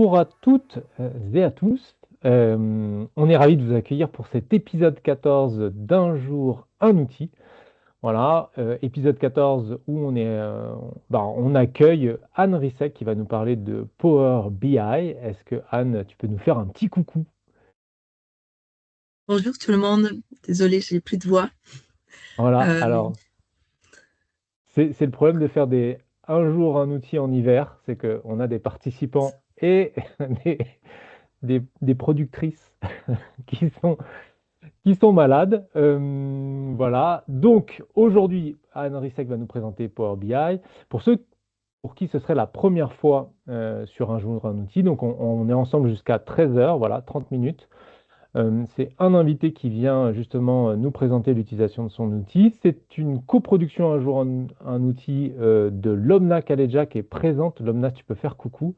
Bonjour à toutes et à tous. On est ravis de vous accueillir pour cet épisode 14 d'Un jour, un outil. Voilà, épisode 14 où on accueille Anne Rissek qui va nous parler de Power BI. Est-ce que Anne, tu peux nous faire un petit coucou? Bonjour tout le monde, désolée, j'ai plus de voix. Voilà, Euh, alors c'est le problème de faire des un jour, un outil en hiver, c'est qu'on a des participants et des, des productrices qui sont malades. Voilà. Donc, aujourd'hui, Anne Rissek va nous présenter Power BI. Pour ceux pour qui ce serait la première fois sur un jour un outil, donc on est ensemble jusqu'à 13 heures, voilà, 30 minutes. C'est un invité qui vient justement nous présenter l'utilisation de son outil. C'est une coproduction un jour un outil de Lomna Kaleja qui est présente. Lomna, tu peux faire coucou.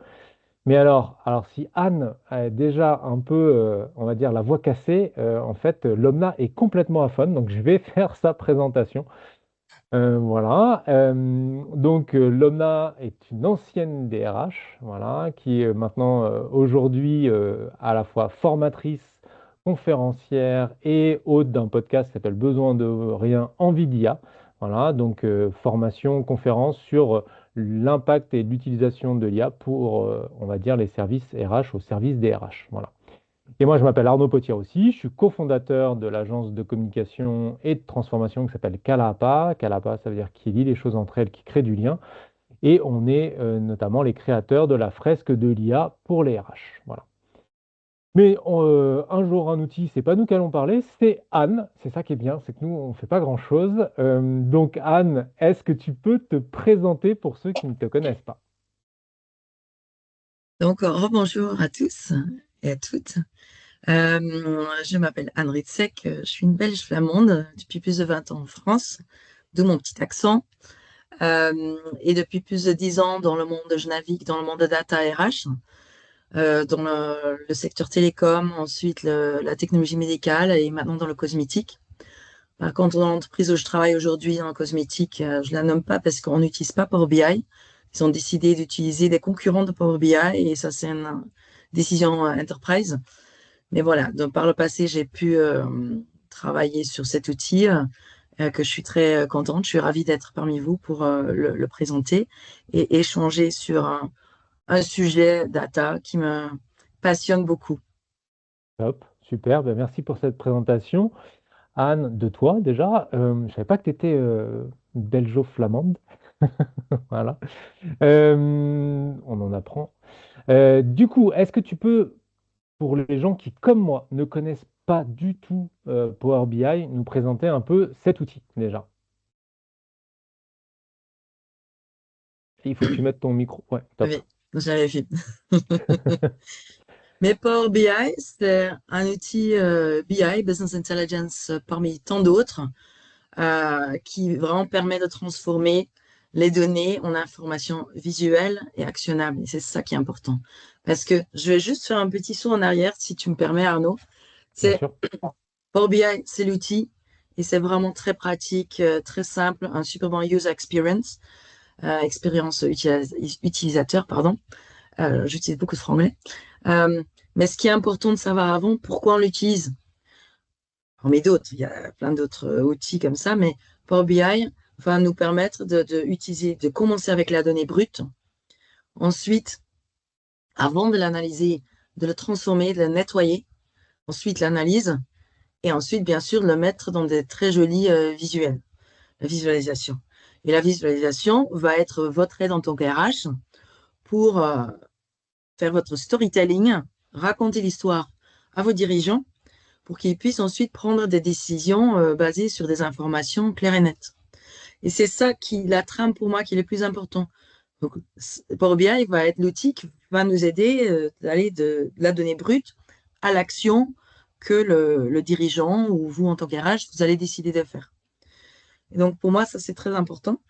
Mais alors si Anne a déjà un peu, on va dire, la voix cassée, en fait, Lomna est complètement à fond, donc je vais faire sa présentation. Voilà. Lomna est une ancienne DRH, voilà, qui est maintenant, aujourd'hui, à la fois formatrice, conférencière et hôte d'un podcast qui s'appelle Besoin de rien, envie d'IA. Voilà, donc formation, conférence sur l'impact et l'utilisation de l'IA pour, on va dire, les services RH au service des RH. Voilà. Et moi, je m'appelle Arnaud Potier aussi. Je suis cofondateur de l'agence de communication et de transformation qui s'appelle Calapa. Calapa, ça veut dire qui lie les choses entre elles, qui crée du lien. Et on est notamment les créateurs de la fresque de l'IA pour les RH. Voilà. Mais un jour, un outil, c'est pas nous qui allons parler, c'est Anne. C'est ça qui est bien, c'est que nous, on ne fait pas grand-chose. Donc, Anne, est-ce que tu peux te présenter pour ceux qui ne te connaissent pas? donc, rebonjour à tous et à toutes. Je m'appelle Anne Ritzek, je suis une Belge flamande depuis plus de 20 ans en France, d'où mon petit accent. Et depuis plus de 10 ans dans le monde, je navigue dans le monde de data RH, dans le secteur télécom, ensuite la technologie médicale et maintenant dans le cosmétique. Par contre, dans l'entreprise où je travaille aujourd'hui en cosmétique, je la nomme pas parce qu'on n'utilise pas Power BI. Ils ont décidé d'utiliser des concurrents de Power BI et ça, c'est une décision enterprise. Mais voilà, donc par le passé, j'ai pu travailler sur cet outil que je suis très contente. Je suis ravie d'être parmi vous pour le présenter et échanger sur un sujet data qui me passionne beaucoup. Hop, super, ben merci pour cette présentation. Anne, de toi déjà, je savais pas que tu étais belgeo-flamande. Voilà. On en apprend. Du coup, est-ce que tu peux, pour les gens qui, comme moi, ne connaissent pas du tout Power BI, nous présenter un peu cet outil déjà? Et il faut que tu mettes ton micro. Ouais, top. Oui, j'avais vu. Mais Power BI, c'est un outil BI, Business Intelligence, parmi tant d'autres, qui vraiment permet de transformer les données en informations visuelles et actionnables. Et c'est ça qui est important. Parce que je vais juste faire un petit saut en arrière, si tu me permets, Arnaud. Bien C'est sûr. Power BI, c'est l'outil et c'est vraiment très pratique, très simple, un super bon user experience, utilisateur, pardon. J'utilise beaucoup de franglais. Euh, mais ce qui est important de savoir avant, pourquoi on l'utilise. On met d'autres, il y a plein d'autres outils comme ça, mais Power BI va nous permettre de commencer avec la donnée brute. Ensuite, avant de l'analyser, de le transformer, de le nettoyer. Ensuite, l'analyse. Et ensuite, bien sûr, le mettre dans des très jolis visuels, la visualisation. Et la visualisation va être votre aide en tant qu'RH pour faire votre storytelling, raconter l'histoire à vos dirigeants pour qu'ils puissent ensuite prendre des décisions basées sur des informations claires et nettes. Et c'est ça qui, la trame pour moi, qui est le plus important. Donc, Power BI va être l'outil qui va nous aider d'aller de la donnée brute à l'action que le dirigeant ou vous en tant qu'RH, vous allez décider de faire. Et donc, pour moi, ça, c'est très important.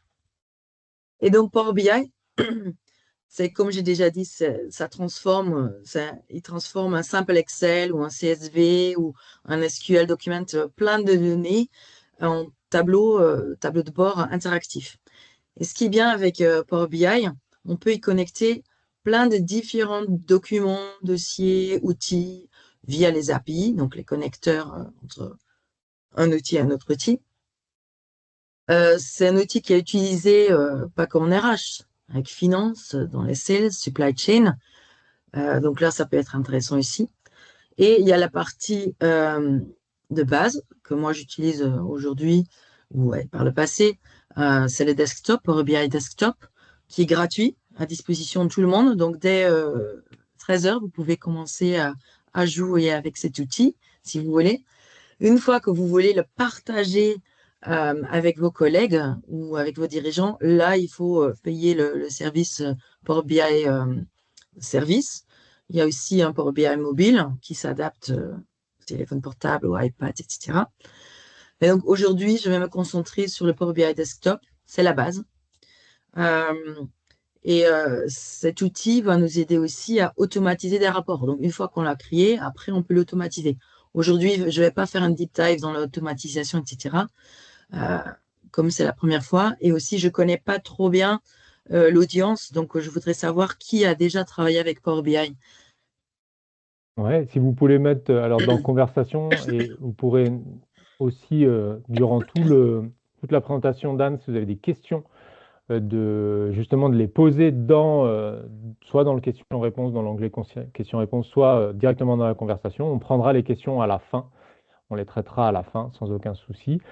Et donc, Power BI, c'est comme j'ai déjà dit, ça transforme, il transforme un simple Excel ou un CSV ou un SQL document, plein de données en tableau de bord interactif. Et ce qui est bien avec Power BI, on peut y connecter plein de différents documents, dossiers, outils via les API, donc les connecteurs entre un outil et un autre outil. C'est un outil qui est utilisé pas qu'en RH, avec finance, dans les sales, supply chain. Donc là, ça peut être intéressant ici. Et il y a la partie de base que moi j'utilise aujourd'hui ou par le passé. C'est le desktop, Power BI Desktop, qui est gratuit, à disposition de tout le monde. Donc dès 13 heures, vous pouvez commencer à jouer avec cet outil, si vous voulez. Une fois que vous voulez le partager avec vos collègues ou avec vos dirigeants, là, il faut payer le service Power BI Service. Il y a aussi un Power BI mobile qui s'adapte au téléphone portable, au iPad, etc. Et donc aujourd'hui, je vais me concentrer sur le Power BI Desktop. C'est la base. Cet outil va nous aider aussi à automatiser des rapports. Donc, une fois qu'on l'a créé, après, on peut l'automatiser. Aujourd'hui, je ne vais pas faire un deep dive dans l'automatisation, etc., euh, comme c'est la première fois. Et aussi, je ne connais pas trop bien l'audience, donc je voudrais savoir qui a déjà travaillé avec Power BI. Ouais, si vous pouvez mettre alors dans conversation et vous pourrez aussi durant toute la présentation d'Anne, si vous avez des questions, justement de les poser soit dans le question-réponse, dans l'onglet question-réponse, soit directement dans la conversation. On prendra les questions à la fin, on les traitera à la fin sans aucun souci.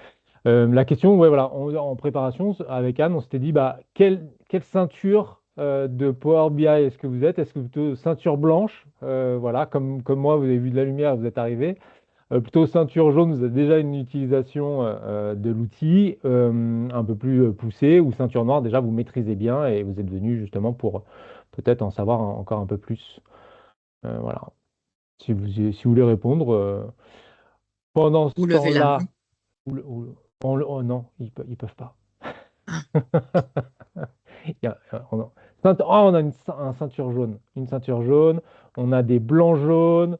La question, ouais, voilà, en préparation avec Anne, on s'était dit, bah, quelle ceinture de Power BI est-ce que vous êtes? Est-ce que plutôt ceinture blanche? Voilà, comme moi, vous avez vu de la lumière, vous êtes arrivé. Plutôt ceinture jaune, vous avez déjà une utilisation de l'outil un peu plus poussée, ou ceinture noire, déjà vous maîtrisez bien et vous êtes venu justement pour peut-être en savoir encore un peu plus. Voilà. Si vous voulez répondre, pendant ce Vous levez la main. temps-là, oh non, ils peuvent pas. Ah, Il y a- on a un ceinture jaune. Une ceinture jaune, on a des blancs jaunes,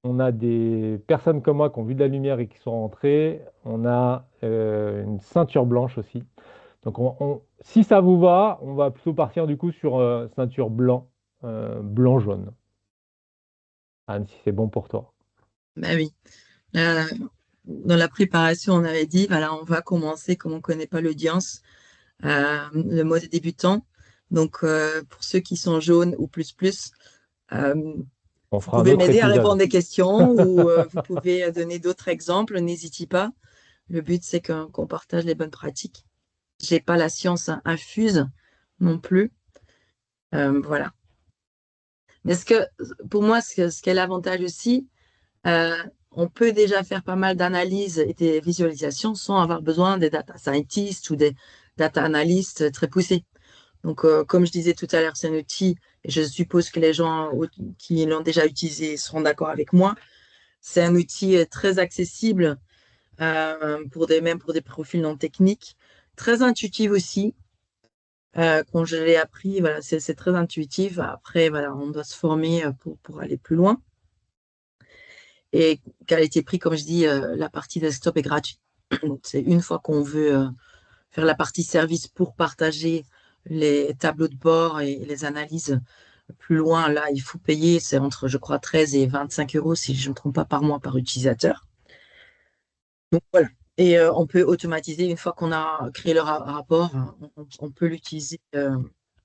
on a des personnes comme moi qui ont vu de la lumière et qui sont rentrées. On a une ceinture blanche aussi. Donc, si ça vous va, on va plutôt partir du coup sur ceinture blanc-jaune. Anne, si c'est bon pour toi. bah oui. Euh, Dans la préparation, on avait dit, voilà, on va commencer, comme on ne connaît pas l'audience, le mode débutant. Donc, pour ceux qui sont jaunes ou plus, euh, On vous fera un pouvez autre m'aider à répondre épisode. des questions ou vous pouvez donner d'autres exemples, n'hésitez pas. Le but, c'est qu'on partage les bonnes pratiques. J'ai pas la science infuse non plus. Voilà. Mais pour moi, ce qui est l'avantage aussi, euh, on peut déjà faire pas mal d'analyses et des visualisations sans avoir besoin des data scientists ou des data analystes très poussés. Donc, comme je disais tout à l'heure, c'est un outil, et je suppose que les gens qui l'ont déjà utilisé seront d'accord avec moi. C'est un outil très accessible même pour des profils non techniques, très intuitif aussi. Quand je l'ai appris, voilà, c'est très intuitif. Après, voilà, on doit se former pour aller plus loin. Et qualité prix, comme je dis, la partie desktop est gratuite. Donc, c'est une fois qu'on veut faire la partie service pour partager les tableaux de bord et les analyses plus loin, là, il faut payer. C'est entre, je crois, 13 et 25 euros, si je ne me trompe pas, par mois par utilisateur. Donc, voilà. Et on peut automatiser, une fois qu'on a créé le rapport, on peut l'utiliser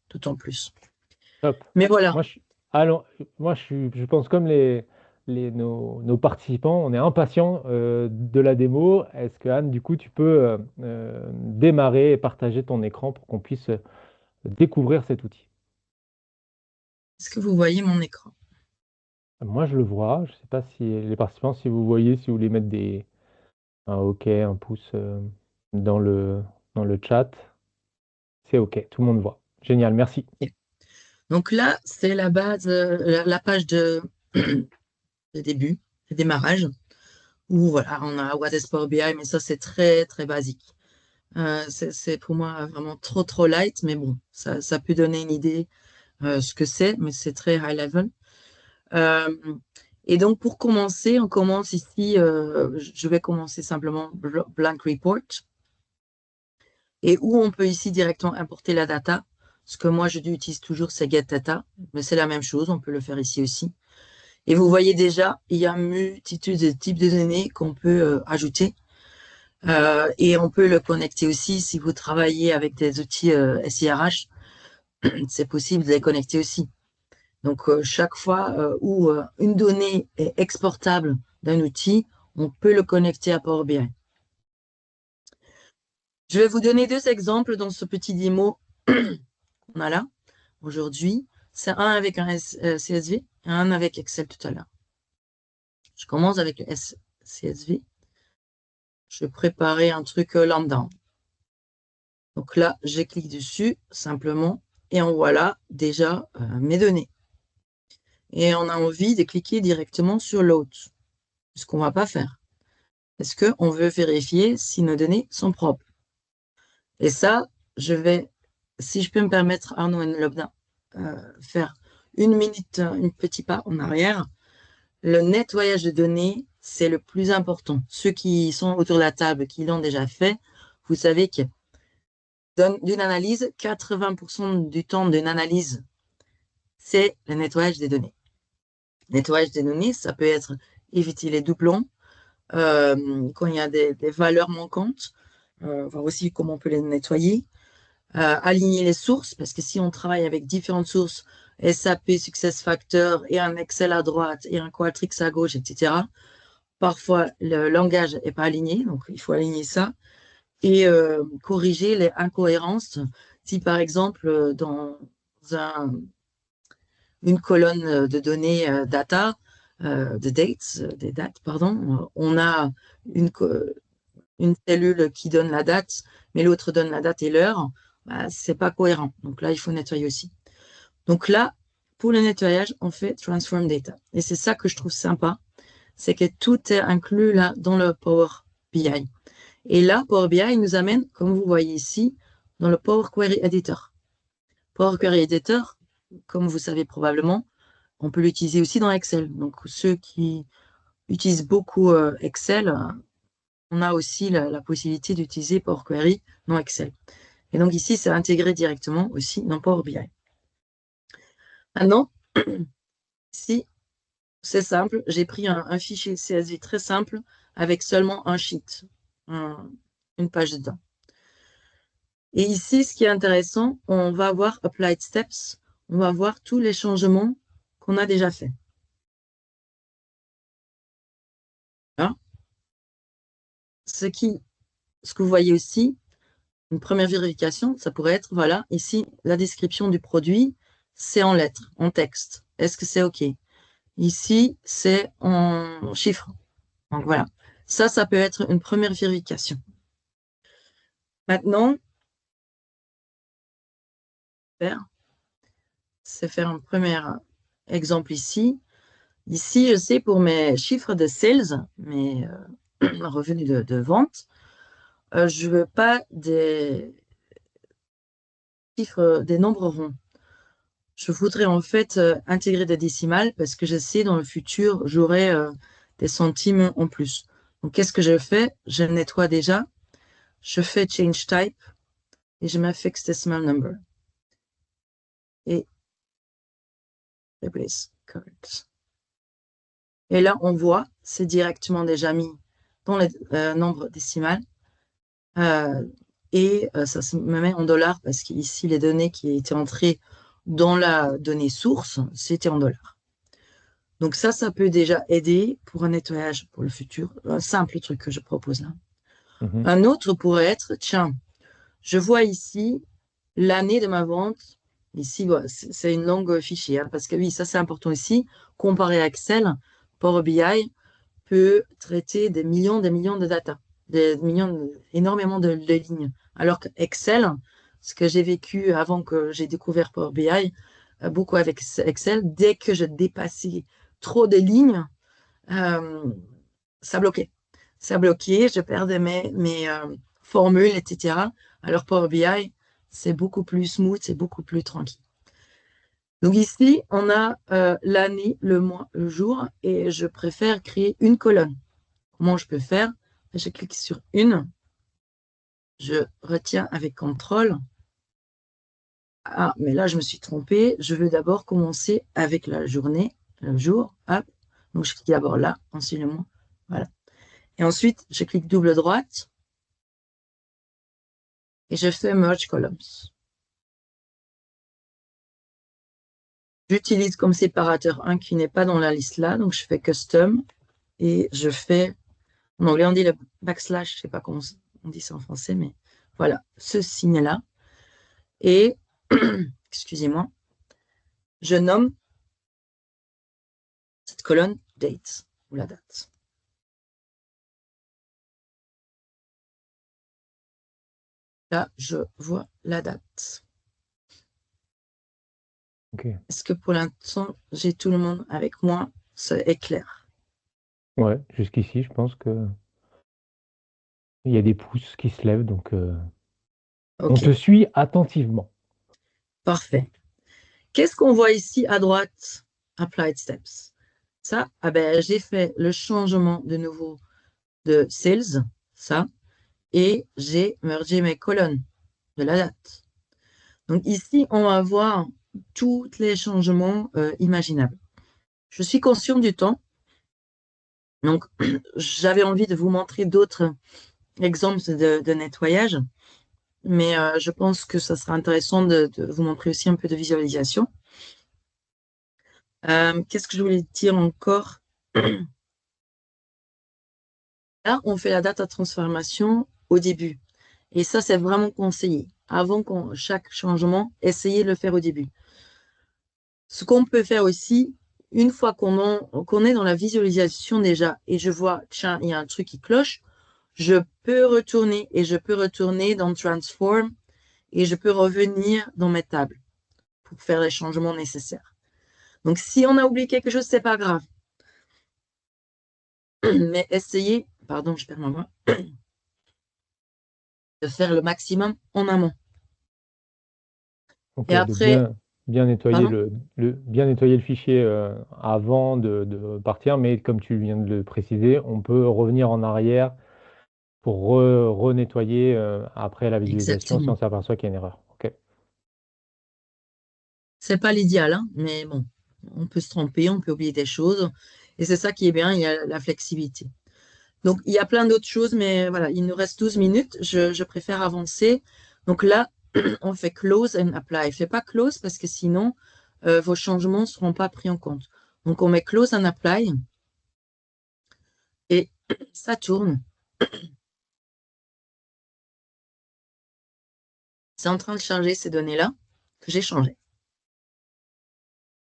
tout en plus. Top. Mais voilà, Moi, je pense comme nos participants, on est impatients de la démo. Est-ce que Anne, du coup, tu peux démarrer et partager ton écran pour qu'on puisse découvrir cet outil? est-ce que vous voyez mon écran? Moi, je le vois. Je ne sais pas si les participants, si vous voyez, si vous voulez mettre un OK, un pouce dans le chat. C'est OK, tout le monde voit. Génial, merci. Donc là, c'est la base, la page de début, de démarrage, où voilà, on a What is Power BI, mais ça, c'est très, très basique. C'est pour moi vraiment trop light, mais bon, ça peut donner une idée ce que c'est, mais c'est très high level. Euh, et donc, pour commencer, on commence ici, je vais commencer simplement blank report, et où on peut ici directement importer la data Ce que moi, je utilise toujours, c'est GetData, mais c'est la même chose, on peut le faire ici aussi. Et vous voyez déjà, il y a une multitude de types de données qu'on peut ajouter. Et on peut le connecter aussi si vous travaillez avec des outils SIRH, c'est possible de les connecter aussi. Donc, chaque fois où une donnée est exportable d'un outil, on peut le connecter à Power BI. Je vais vous donner deux exemples dans ce petit démo qu'on a là aujourd'hui. C'est un avec un CSV et un avec Excel tout à l'heure. Je commence avec le CSV. Je vais préparer un truc lambda. Donc là, je clique dessus simplement et en voilà déjà mes données. Et on a envie de cliquer directement sur l'autre, ce qu'on ne va pas faire. Parce qu'on veut vérifier si nos données sont propres. Et ça, je vais, si je peux me permettre, Arnaud et Lobda, faire une minute, un petit pas en arrière. Le nettoyage de données, c'est le plus important. Ceux qui sont autour de la table, qui l'ont déjà fait, vous savez que d'une analyse, 80% du temps d'une analyse, c'est le nettoyage des données. Nettoyage des données, ça peut être éviter les doublons, quand il y a des valeurs manquantes, voir aussi comment on peut les nettoyer, aligner les sources, parce que si on travaille avec différentes sources, SAP, SuccessFactors, et un Excel à droite, et un Qualtrics à gauche, etc., parfois le langage n'est pas aligné, donc il faut aligner ça, et corriger les incohérences. Si par exemple, dans une colonne de données data, des dates, pardon, on a une cellule qui donne la date, mais l'autre donne la date et l'heure, bah, c'est pas cohérent. Donc là, il faut nettoyer aussi. Donc là, pour le nettoyage, on fait Transform Data. Et c'est ça que je trouve sympa, c'est que tout est inclus là dans le Power BI. Et là, Power BI nous amène, comme vous voyez ici, dans le Power Query Editor. Power Query Editor, comme vous savez probablement, on peut l'utiliser aussi dans Excel. Donc ceux qui utilisent beaucoup Excel, on a aussi la possibilité d'utiliser Power Query dans Excel. Et donc ici, c'est intégré directement aussi dans Power BI. Maintenant, ici, c'est simple. J'ai pris un fichier CSV très simple avec seulement un sheet, une page dedans. Et ici, ce qui est intéressant, on va voir Applied Steps. On va voir tous les changements qu'on a déjà faits. Là. Ce que vous voyez aussi, une première vérification, ça pourrait être, voilà, ici, la description du produit, c'est en lettres, en texte. Est-ce que c'est OK? Ici, c'est en chiffres. Donc voilà, ça peut être une première vérification. Maintenant, c'est faire un premier exemple ici. Ici, je sais pour mes chiffres de sales, mes revenus de vente, je ne veux pas des chiffres, des nombres ronds. Je voudrais en fait intégrer des décimales parce que je sais dans le futur, j'aurai des centimes en plus. Donc, qu'est-ce que je fais? Je nettoie déjà. Je fais Change Type et je mets Fixed Decimal Number. Et Replace Correct. Et là, on voit, c'est directement déjà mis dans le nombre décimal. Et ça se me met en dollars parce qu'ici, les données qui étaient entrées dans la donnée source, c'était en dollars. Donc ça peut déjà aider pour un nettoyage pour le futur. Un simple truc que je propose là. Un autre pourrait être, tiens, je vois ici l'année de ma vente. Ici, c'est une longue fichier, hein, parce que oui, ça c'est important ici. Comparé à Excel, Power BI peut traiter des millions de data, énormément de lignes. Alors que Excel, ce que j'ai vécu avant que j'ai découvert Power BI, beaucoup avec Excel, dès que je dépassais trop de lignes, ça bloquait. Ça bloquait, je perdais mes formules, etc. Alors Power BI, c'est beaucoup plus smooth, c'est beaucoup plus tranquille. Donc ici, on a l'année, le mois, le jour, et je préfère créer une colonne. Comment je peux faire? Je clique sur une, je retiens avec CTRL, Ah, mais là, je me suis trompée. Je veux d'abord commencer avec la journée, le jour. Hop. Donc, je clique d'abord là, ensuite le mois. Voilà. Et ensuite, je clique double droite et je fais Merge Columns. J'utilise comme séparateur un qui n'est pas dans la liste là. Donc, je fais Custom et je fais, en anglais, on dit le backslash. Je ne sais pas comment on dit ça en français, mais voilà, ce signe-là. Et, excusez-moi, je nomme cette colonne Date ou la date. Là, je vois la date. Ok. Est-ce que pour l'instant, j'ai tout le monde avec moi? Ça est clair. Ouais, jusqu'ici, je pense que il y a des pouces qui se lèvent, donc on OK, te suit attentivement. parfait. Qu'est-ce qu'on voit ici à droite? Applied Steps. Ça, ah ben, j'ai fait le changement de nouveau de sales, ça, et j'ai mergé mes colonnes de la date. Donc ici, on va voir tous les changements imaginables. Je suis consciente du temps, donc j'avais envie de vous montrer d'autres exemples de nettoyage, mais je pense que ça sera intéressant de vous montrer aussi un peu de visualisation. Qu'est-ce que je voulais dire encore? Là, on fait la data transformation au début. Et ça, c'est vraiment conseillé. Avant chaque changement, essayez de le faire au début. Ce qu'on peut faire aussi, une fois qu'on est dans la visualisation déjà, et je vois, tiens, il y a un truc qui cloche, je peux retourner et je peux retourner dans Transform et je peux revenir dans mes tables pour faire les changements nécessaires. Donc, si on a oublié quelque chose, c'est pas grave. Mais essayez, pardon, je perds ma voix, de faire le maximum en amont. Ok, Et de après, bien nettoyer pardon, bien nettoyer le fichier avant de partir, mais comme tu viens de le préciser, on peut revenir en arrière pour renettoyer après la visualisation si on exactement. s'aperçoit qu'il y a une erreur. Ok. C'est pas l'idéal, hein, mais bon, on peut se tromper, on peut oublier des choses. Et c'est ça qui est bien, il y a la flexibilité. Donc, il y a plein d'autres choses, mais voilà, il nous reste 12 minutes. Je préfère avancer. Donc là, on fait close and apply. Fais pas close parce que sinon, vos changements ne seront pas pris en compte. Donc, on met close and apply et ça tourne. C'est en train de charger ces données-là que j'ai changées.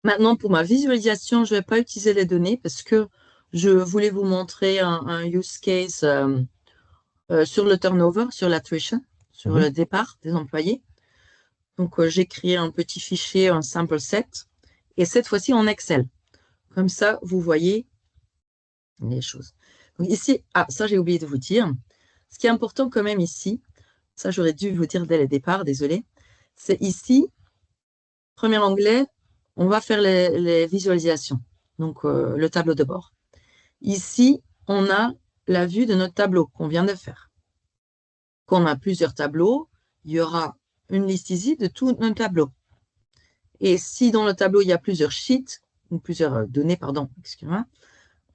Maintenant, pour ma visualisation, je ne vais pas utiliser les données parce que je voulais vous montrer un use case sur le turnover, sur l'attrition, sur Mhm. le départ des employés. Donc, j'ai créé un petit fichier, un sample set, et cette fois-ci en Excel. Comme ça, vous voyez les choses. Donc ici, ah, ça j'ai oublié de vous dire. Ce qui est important quand même ici, ça j'aurais dû vous dire dès le départ, désolé, c'est ici, premier onglet, on va faire les visualisations, donc le tableau de bord. Ici, on a la vue de notre tableau qu'on vient de faire. Quand on a plusieurs tableaux, il y aura une liste ici de tous nos tableaux. Et si dans le tableau, il y a plusieurs sheets, ou plusieurs données, pardon, excusez-moi,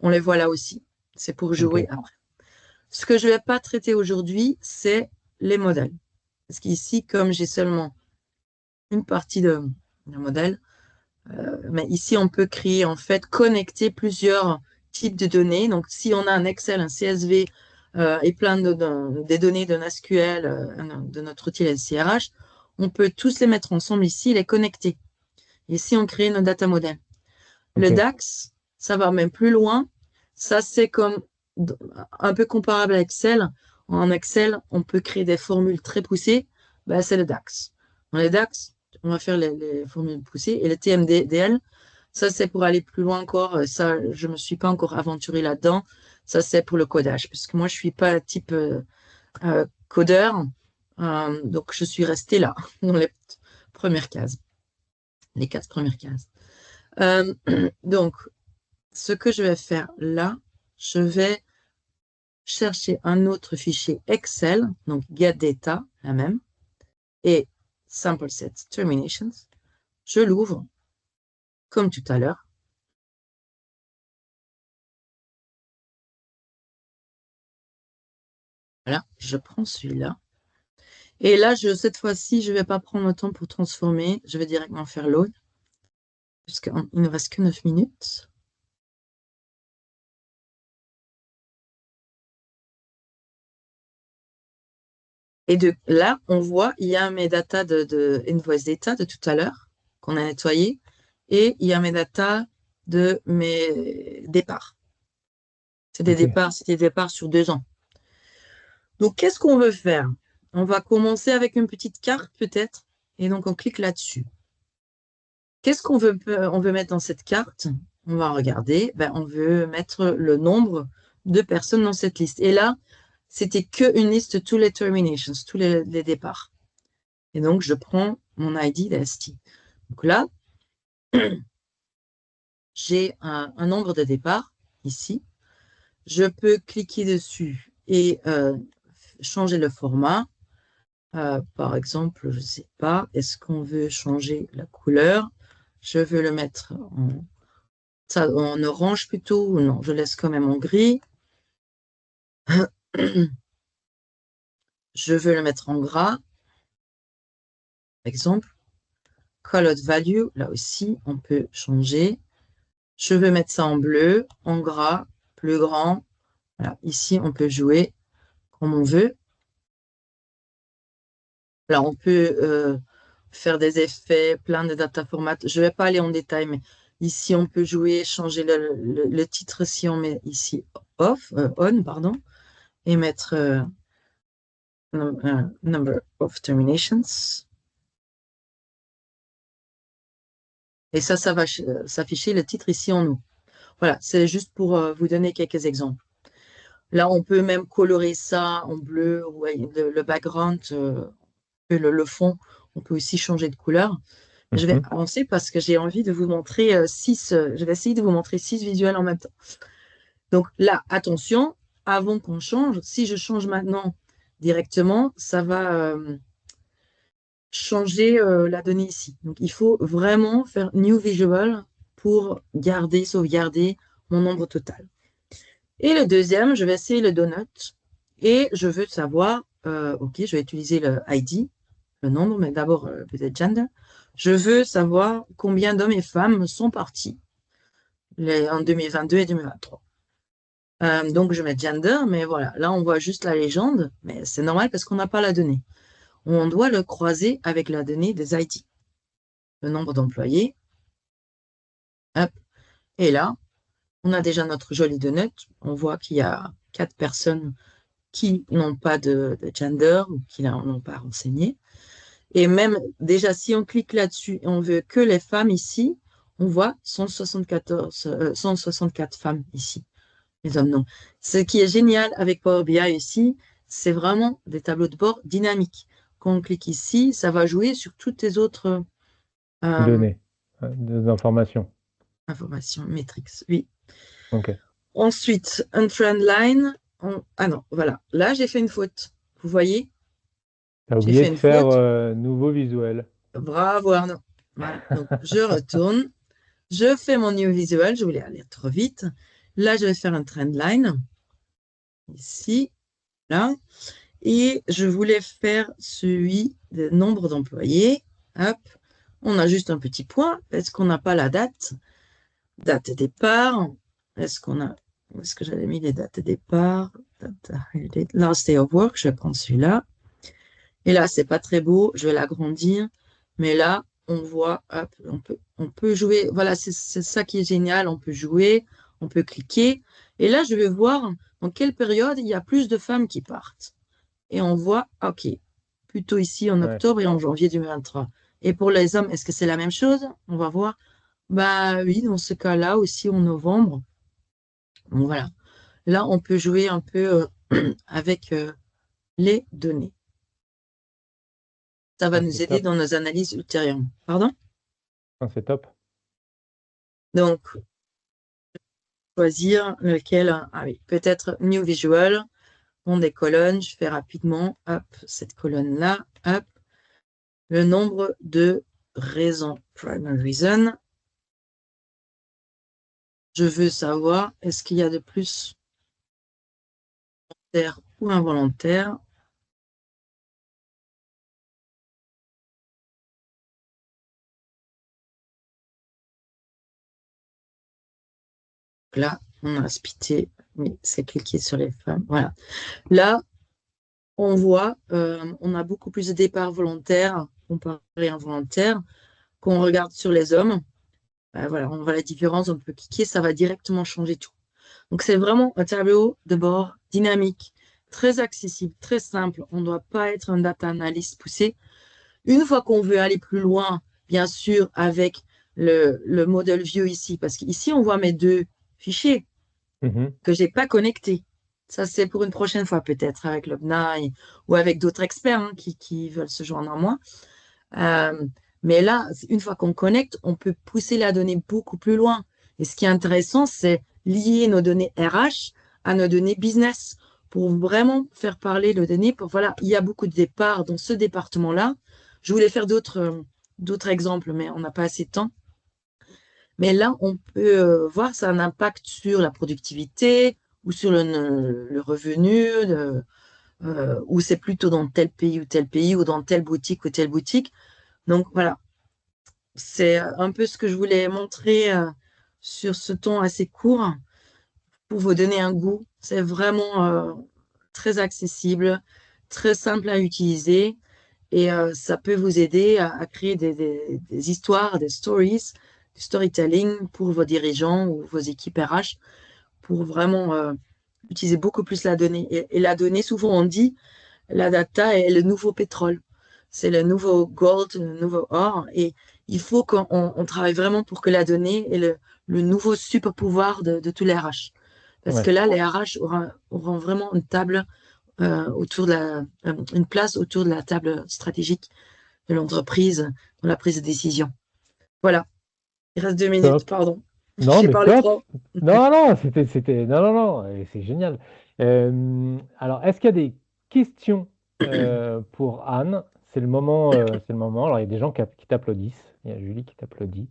on les voit là aussi. C'est pour jouer Ok. après. Ce que je ne vais pas traiter aujourd'hui, c'est les modèles. Parce qu'ici, comme j'ai seulement une partie de modèle, mais ici, on peut créer, en fait, connecter plusieurs types de données. Donc, si on a un Excel, un CSV et plein des données d'un SQL, de notre outil SCRH, on peut tous les mettre ensemble ici, les connecter. Ici, on crée nos data modèles. Le Ok. DAX, ça va même plus loin. Ça, c'est comme un peu comparable à Excel. En Excel, on peut créer des formules très poussées. Ben, c'est le DAX. Dans les DAX, on va faire les formules poussées. Et le TMDL, ça, c'est pour aller plus loin encore. Ça, je ne me suis pas encore aventurée là-dedans. Ça, c'est pour le codage. Parce que moi, je ne suis pas type codeur. Donc, je suis restée là, dans les premières cases. Les 4 premières cases. Euh, donc, ce que je vais faire là, je vais chercher un autre fichier Excel, donc get data, la même, et sample set terminations. Je l'ouvre comme tout à l'heure. Voilà, je prends celui-là. Et là, cette fois-ci, je ne vais pas prendre le temps pour transformer. Je vais directement faire load. Puisqu'il ne reste que 9 minutes. Et là, on voit, il y a mes data de invoice data de tout à l'heure qu'on a nettoyé. Et il y a mes data de mes départs. C'est des départs sur 2 ans. Donc, qu'est-ce qu'on veut faire? On va commencer avec une petite carte peut-être. Et donc, on clique là-dessus. Qu'est-ce qu'on veut mettre dans cette carte? On va regarder. On veut mettre le nombre de personnes dans cette liste. Et là, c'était qu'une liste de tous les terminations, tous les départs. Et donc, je prends mon ID d'ST. Donc là, j'ai un nombre de départs ici. Je peux cliquer dessus et changer le format. Par exemple, je ne sais pas, est-ce qu'on veut changer la couleur? Je veux le mettre en orange plutôt, ou non, je laisse quand même en gris. Je veux le mettre en gras, par exemple. Colored value, là aussi, on peut changer. Je veux mettre ça en bleu, en gras, plus grand. Voilà, ici, on peut jouer comme on veut. Là, on peut faire des effets, plein de data formats. Je ne vais pas aller en détail, mais ici, on peut jouer, changer le titre si on met ici on, pardon, et mettre number of terminations. Et ça va s'afficher le titre ici en haut. Voilà, c'est juste pour vous donner quelques exemples. Là, on peut même colorer ça en bleu, le background, le fond, on peut aussi changer de couleur. Je vais avancer parce que j'ai envie de vous montrer je vais essayer de vous montrer 6 visuels en même temps. Donc là, attention, avant qu'on change, si je change maintenant directement, ça va changer la donnée ici. Donc il faut vraiment faire New Visual pour sauvegarder mon nombre total. Et le deuxième, je vais essayer le donut et je veux savoir, ok, je vais utiliser le ID, le nombre, mais d'abord peut-être gender. Je veux savoir combien d'hommes et femmes sont partis en 2022 et 2023. Donc je mets gender, mais voilà, là on voit juste la légende, mais c'est normal parce qu'on n'a pas la donnée. On doit le croiser avec la donnée des ID. Le nombre d'employés. Hop. Et là, on a déjà notre joli donut. On voit qu'il y a 4 personnes qui n'ont pas de gender ou qui n'ont pas renseigné. Et même déjà, si on clique là-dessus et on veut que les femmes ici, on voit 164 femmes ici. Les hommes, non. Ce qui est génial avec Power BI ici, c'est vraiment des tableaux de bord dynamiques. Quand on clique ici, ça va jouer sur toutes les autres Données, des informations. informations, métriques. Oui. Ok. Ensuite, un trend line. Ah non, voilà. Là, j'ai fait une faute. Vous voyez? T'as J'ai oublié fait de une faire faute. nouveau visuel. Bravo, Arnaud. Voilà. Donc, je retourne. Je fais mon new visual. Je voulais aller trop vite. Là, je vais faire un trend line. Ici, là. Et je voulais faire celui des nombres d'employés. Hop. On a juste un petit point. Est-ce qu'on n'a pas la date? Date de départ. Est-ce que j'avais mis les dates de départ? Last day of work. Je vais prendre celui-là. Et là, c'est pas très beau. Je vais l'agrandir. Mais là, on voit, hop, on peut jouer. Voilà, c'est ça qui est génial. On peut jouer, on peut cliquer. Et là, je vais voir dans quelle période il y a plus de femmes qui partent. Et on voit, ok, plutôt ici en Ouais. octobre et en janvier 2023. Et pour les hommes, est-ce que c'est la même chose? On va voir. Bah oui, dans ce cas-là aussi en novembre. Donc voilà. Là, on peut jouer un peu avec les données. Ça va Ah, nous c'est aider top. dans nos analyses ultérieures. Pardon? Ah, c'est top. Donc, choisir lequel. Ah oui, peut-être New Visual. Bon, des colonnes, je fais rapidement. Hop, cette colonne-là. Hop. le nombre de raisons. Primary reason. Je veux savoir, est-ce qu'il y a de plus volontaire ou involontaire? Là, on a splitté, mais c'est cliqué sur les femmes. Voilà. Là, on voit, on a beaucoup plus de départs volontaires comparé involontaires. Quand on regarde sur les hommes, voilà, on voit la différence, on peut cliquer, ça va directement changer tout. Donc, c'est vraiment un tableau de bord dynamique, très accessible, très simple. On ne doit pas être un data analyst poussé. Une fois qu'on veut aller plus loin, bien sûr, avec le model view ici, parce qu'ici, on voit mes deux fichiers Mhm. que je n'ai pas connectés. Ça, c'est pour une prochaine fois, peut-être, avec le BNI ou avec d'autres experts qui veulent se joindre à moi. Euh, mais là, une fois qu'on connecte, on peut pousser la donnée beaucoup plus loin. Et ce qui est intéressant, c'est lier nos données RH à nos données business pour vraiment faire parler les données. Voilà, il y a beaucoup de départs dans ce département-là. Je voulais faire d'autres exemples, mais on n'a pas assez de temps. Mais là, on peut voir ça a un impact sur la productivité ou sur le revenu, ou c'est plutôt dans tel pays ou tel pays, ou dans telle boutique ou telle boutique. Donc voilà, c'est un peu ce que je voulais montrer sur ce ton assez court pour vous donner un goût. C'est vraiment très accessible, très simple à utiliser et ça peut vous aider à créer des histoires, des stories, du storytelling pour vos dirigeants ou vos équipes RH pour vraiment utiliser beaucoup plus la donnée. Et la donnée, souvent on dit, la data est le nouveau pétrole. C'est le nouveau gold, le nouveau or. Et il faut qu'on travaille vraiment pour que la donnée est le nouveau super pouvoir de tous les RH. Parce que Ouais. là, les RH auront vraiment une table une place autour de la table stratégique de l'entreprise dans la prise de décision. Voilà. Il reste 2 minutes, Top. pardon. Non, J'ai mais parlé top. trop. Non, non, non, non, non, c'est génial. Alors, est-ce qu'il y a des questions pour Anne? C'est le moment. Alors, il y a des gens qui t'applaudissent. Il y a Julie qui t'applaudit.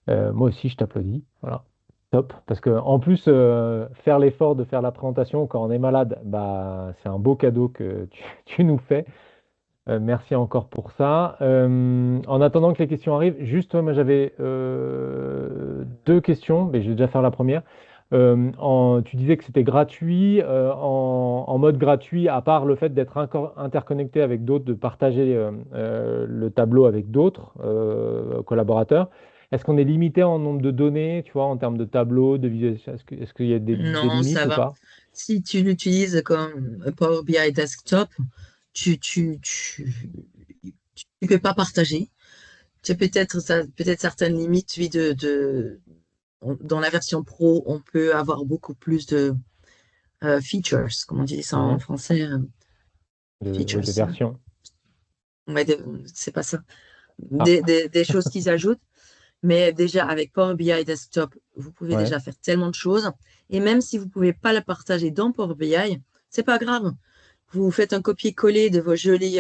Moi aussi, je t'applaudis. Voilà. Top. Parce que en plus, faire l'effort de faire la présentation quand on est malade, bah, c'est un beau cadeau que tu nous fais. Merci encore pour ça. En attendant que les questions arrivent, juste, moi j'avais deux questions, mais je vais déjà faire la première. Tu disais que c'était gratuit, en mode gratuit, à part le fait d'être interconnecté avec d'autres, de partager le tableau avec d'autres collaborateurs. Est-ce qu'on est limité en nombre de données, tu vois, en termes de tableaux, de visualisation? Est-ce qu'il y a des Non, limites ça ou va. pas? Si tu l'utilises comme Power BI Desktop, tu peux pas partager. Tu as peut-être certaines limites, oui, dans la version pro, on peut avoir beaucoup plus de features, comme on dit ça en Mhm. français, Oui, de features. version. Ouais, c'est pas ça. Ah, Des choses qui s'ajoutent. Mais déjà, avec Power BI Desktop, vous pouvez ouais. déjà faire tellement de choses. Et même si vous ne pouvez pas le partager dans Power BI, c'est pas grave. Vous faites un copier-coller de vos jolis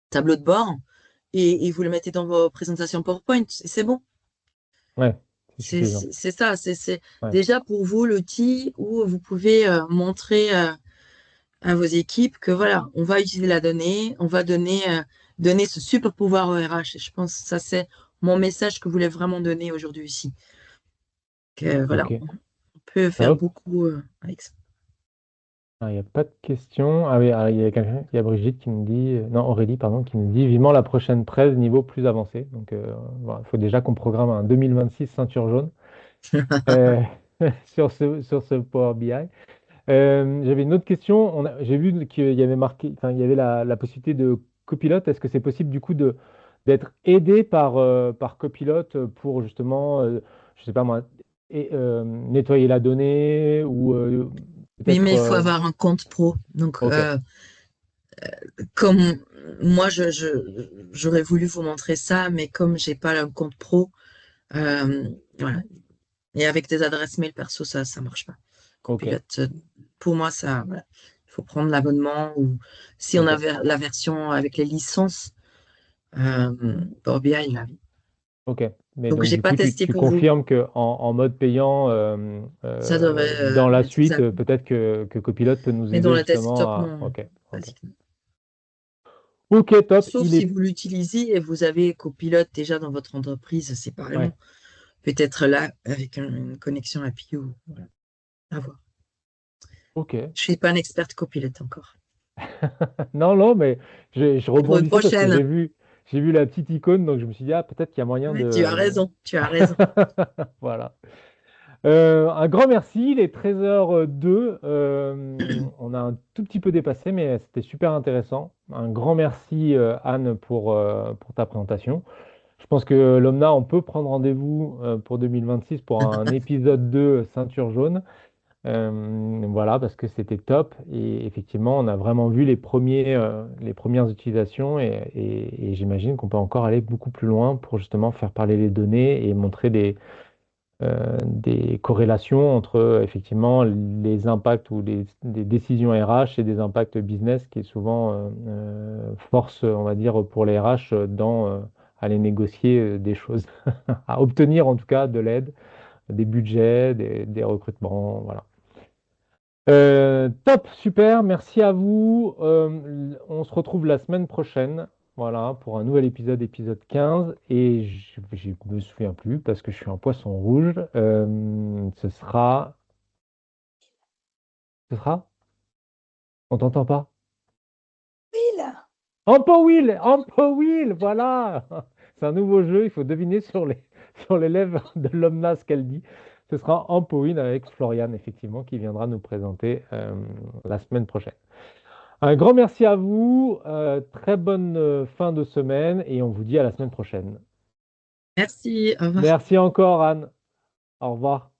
tableaux de bord et vous le mettez dans vos présentations PowerPoint. Et c'est bon. Ouais, c'est C'est suffisant. c'est- c'est ça. C'est Ouais. déjà pour vous l'outil où vous pouvez montrer à vos équipes que voilà, on va utiliser la donnée, on va donner ce super pouvoir au RH. Et je pense que ça, c'est mon message que je voulais vraiment donner aujourd'hui ici. Que, voilà, Ok. on peut faire Hop. beaucoup avec ça. Ah, il n'y a pas de questions. Ah oui, ah, il y a il y a Brigitte qui nous dit, non, Aurélie, pardon, qui nous dit vivement la prochaine presse niveau plus avancé. Donc, voilà, il faut déjà qu'on programme un 2026 ceinture jaune euh, sur ce Power BI. J'avais une autre question. J'ai vu qu'il y avait marqué, enfin, il y avait la possibilité de copilote. Est-ce que c'est possible du coup d'être aidé par copilote pour justement, je sais pas moi, nettoyer la donnée ou Oui, mais peut-être. il faut avoir un compte pro. Donc, Ok, comme moi, j'aurais voulu vous montrer ça, mais comme j'ai pas un compte pro, voilà. Et avec des adresses mail perso, ça marche pas. ok, Copilote, pour moi, voilà. Il faut prendre l'abonnement ou si on ok. avait la version avec les licences. Power BI, là, oui. Ok. Mais Donc, donc, j'ai du pas coup, testé tu pour vous. confirmes que en mode payant, Ça devrait dans la être suite, faisable. peut-être que Copilot peut nous Mais dans aider la justement desktop, à. non, Ok. Ok. basiquement. Ok, top. Sauf Il si est. vous l'utilisez et vous avez Copilot déjà dans votre entreprise Ouais. séparément. Peut-être là, avec une connexion API ou voilà, à voir. Ok. Je suis pas une experte Copilot encore. Non, non, mais je Pour une rebondissais parce que prochaine. j'ai vu la petite icône, donc je me suis dit, ah, peut-être qu'il y a moyen Ouais, tu as de. raison, tu as raison. Voilà. Un grand merci, il est 13h02. On a un tout petit peu dépassé, mais c'était super intéressant. Un grand merci, Anne, pour ta présentation. Je pense que l'OMNA, on peut prendre rendez-vous pour 2026 pour un épisode 2 ceinture jaune. Voilà, parce que c'était top. Et effectivement, on a vraiment vu les premières utilisations et j'imagine qu'on peut encore aller beaucoup plus loin pour justement faire parler les données et montrer des corrélations entre effectivement les impacts ou des décisions RH et des impacts business qui est souvent force, on va dire, pour les RH dans aller négocier des choses, à obtenir en tout cas de l'aide, des budgets, des recrutements, voilà. Top, super, merci à vous. On se retrouve la semaine prochaine, voilà, pour un nouvel épisode, épisode 15. Et je ne me souviens plus parce que je suis un poisson rouge. Ce sera? On t'entend pas? Empowheel, voilà. C'est un nouveau jeu, il faut deviner sur les lèvres de l'Omna ce qu'elle dit. Ce sera Empowheel avec Florian, effectivement, qui viendra nous présenter la semaine prochaine. Un grand merci à vous, très bonne fin de semaine et on vous dit à la semaine prochaine. Merci, au revoir. Merci encore Anne, au revoir.